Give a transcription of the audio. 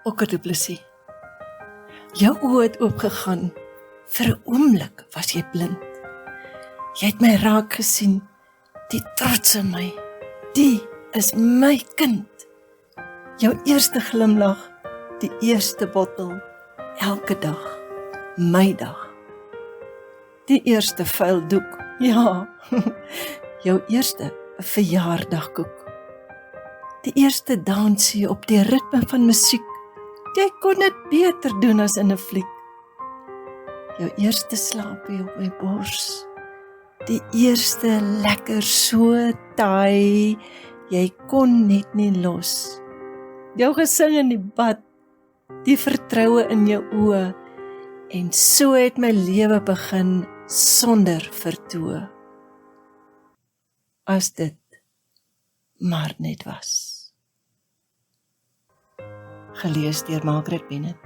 Okker Du Plessis. Jou oë het oopgegaan. Vir 'n oomblik was jy blind. Jy het my raak gesien. Die trots in my. Die is my kind. Jou eerste glimlag. Die eerste bottel. Elke dag. My dag. Die eerste vuil doek. Ja. Jou eerste verjaardagkoek. Die eerste dansie op die ritme van musiek. Jy kon dit beter doen as in 'n fliek. Jou eerste slaapie op my bors. Die eerste lekker so taai. Jy kon net nie los. Jou gesing in die bad. Die vertroue in jou oë. En so het my lewe begin sonder vertoë. As dit maar net was. Gelees deur Margaret Bennett.